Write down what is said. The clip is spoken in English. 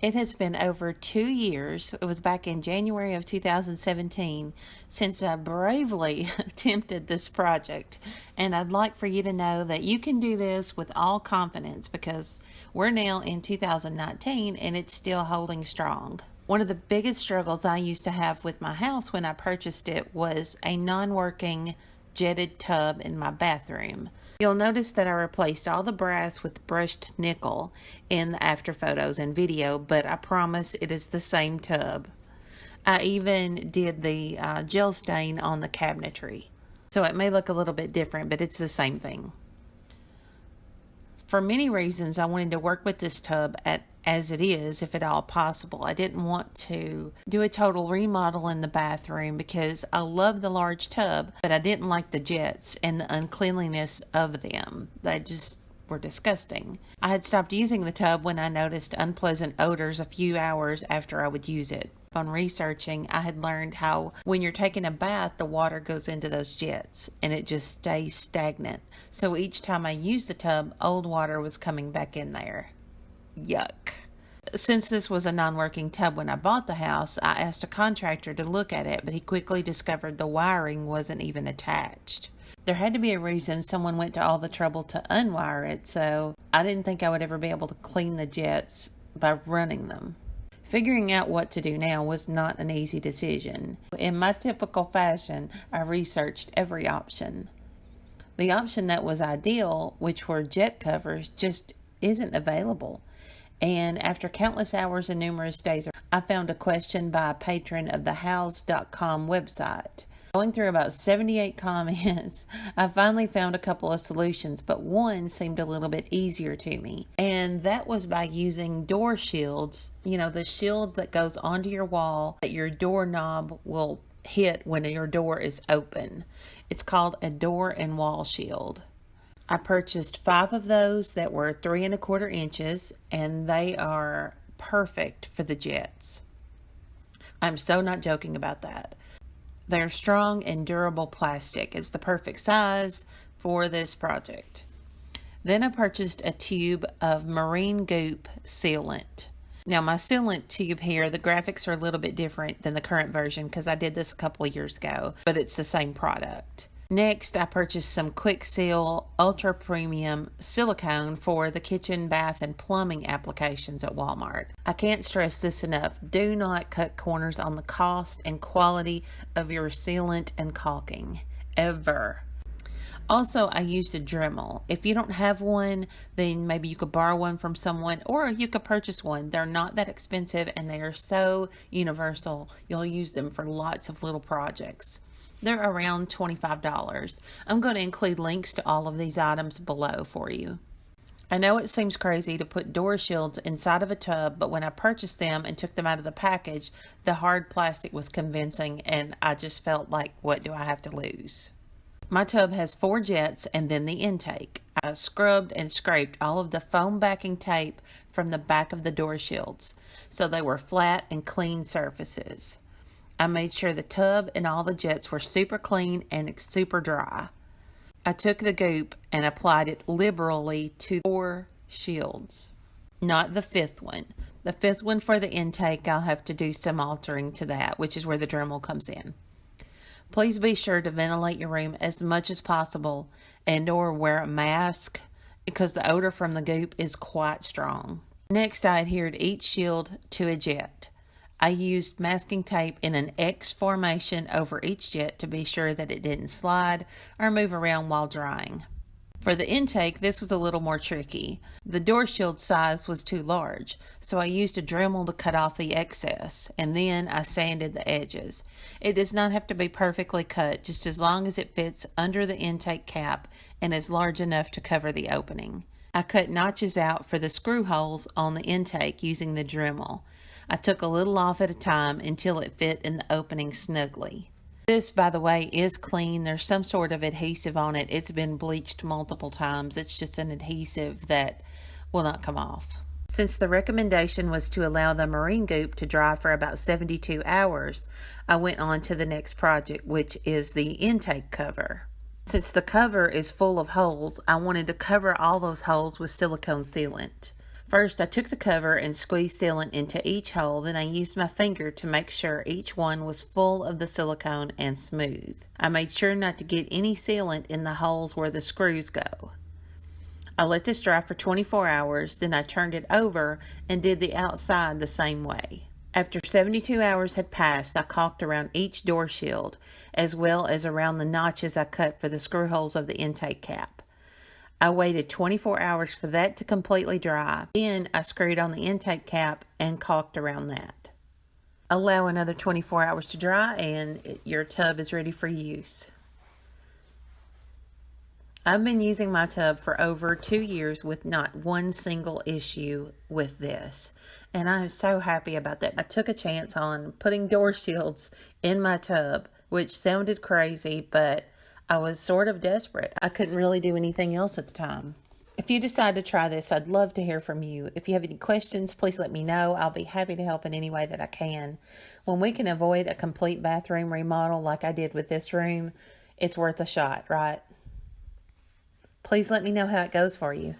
It has been over 2 years, it was back in January of 2017, since I bravely attempted this project. And I'd like for you to know that you can do this with all confidence because we're now in 2019 and it's still holding strong. One of the biggest struggles I used to have with my house when I purchased it was a non-working jetted tub in my bathroom. You'll notice that I replaced all the brass with brushed nickel in the after photos and video, but I promise it is the same tub. I even did the gel stain on the cabinetry. So it may look a little bit different, but it's the same thing. For many reasons, I wanted to work with this tub as it is, if at all possible. I didn't want to do a total remodel in the bathroom because I love the large tub, but I didn't like the jets and the uncleanliness of them. They just were disgusting. I had stopped using the tub when I noticed unpleasant odors a few hours after I would use it. On researching, I had learned how when you're taking a bath, the water goes into those jets and it just stays stagnant. So each time I used the tub, old water was coming back in there. Yuck. Since this was a non-working tub when I bought the house, I asked a contractor to look at it, but he quickly discovered the wiring wasn't even attached. There had to be a reason someone went to all the trouble to unwire it, so I didn't think I would ever be able to clean the jets by running them. Figuring out what to do now was not an easy decision. In my typical fashion, I researched every option. The option that was ideal, which were jet covers, just isn't available. And after countless hours and numerous days, I found a question by a patron of the hows.com website. Going through about 78 comments, I finally found a couple of solutions, but one seemed a little bit easier to me. And that was by using door shields, the shield that goes onto your wall that your doorknob will hit when your door is open. It's called a door and wall shield. I purchased 5 of those that were 3 1/4 inches, and they are perfect for the jets. I'm so not joking about that. They're strong and durable plastic. It's the perfect size for this project. Then I purchased a tube of marine goop sealant. Now my sealant tube here, the graphics are a little bit different than the current version because I did this a couple of years ago, but it's the same product. Next, I purchased some Quick Seal Ultra Premium Silicone for the kitchen, bath, and plumbing applications at Walmart. I can't stress this enough. Do not cut corners on the cost and quality of your sealant and caulking, ever. Also, I used a Dremel. If you don't have one, then maybe you could borrow one from someone or you could purchase one. They're not that expensive and they are so universal. You'll use them for lots of little projects. They're around $25. I'm going to include links to all of these items below for you. I know it seems crazy to put door shields inside of a tub, but when I purchased them and took them out of the package, the hard plastic was convincing and I just felt like, what do I have to lose? My tub has 4 jets and then the intake. I scrubbed and scraped all of the foam backing tape from the back of the door shields, so they were flat and clean surfaces. I made sure the tub and all the jets were super clean and super dry. I took the goop and applied it liberally to 4 shields, not the 5th one. The 5th one for the intake, I'll have to do some altering to that, which is where the Dremel comes in. Please be sure to ventilate your room as much as possible and or wear a mask because the odor from the goop is quite strong. Next, I adhered each shield to a jet. I used masking tape in an X formation over each jet to be sure that it didn't slide or move around while drying. For the intake, this was a little more tricky. The door shield size was too large, so I used a Dremel to cut off the excess, and then I sanded the edges. It does not have to be perfectly cut, just as long as it fits under the intake cap and is large enough to cover the opening. I cut notches out for the screw holes on the intake using the Dremel. I took a little off at a time until it fit in the opening snugly. This, by the way, is clean. There's some sort of adhesive on it. It's been bleached multiple times. It's just an adhesive that will not come off. Since the recommendation was to allow the marine goop to dry for about 72 hours, I went on to the next project, which is the intake cover. Since the cover is full of holes, I wanted to cover all those holes with silicone sealant. First, I took the cover and squeezed sealant into each hole. Then I used my finger to make sure each one was full of the silicone and smooth. I made sure not to get any sealant in the holes where the screws go. I let this dry for 24 hours, then I turned it over and did the outside the same way. After 72 hours had passed, I caulked around each door shield, as well as around the notches I cut for the screw holes of the intake cap. I waited 24 hours for that to completely dry. Then I screwed on the intake cap and caulked around that. Allow another 24 hours to dry and your tub is ready for use. I've been using my tub for over 2 years with not one single issue with this. And I'm so happy about that. I took a chance on putting door shields in my tub, which sounded crazy, but I was sort of desperate. I couldn't really do anything else at the time. If you decide to try this, I'd love to hear from you. If you have any questions, please let me know. I'll be happy to help in any way that I can. When we can avoid a complete bathroom remodel like I did with this room, it's worth a shot, right? Please let me know how it goes for you.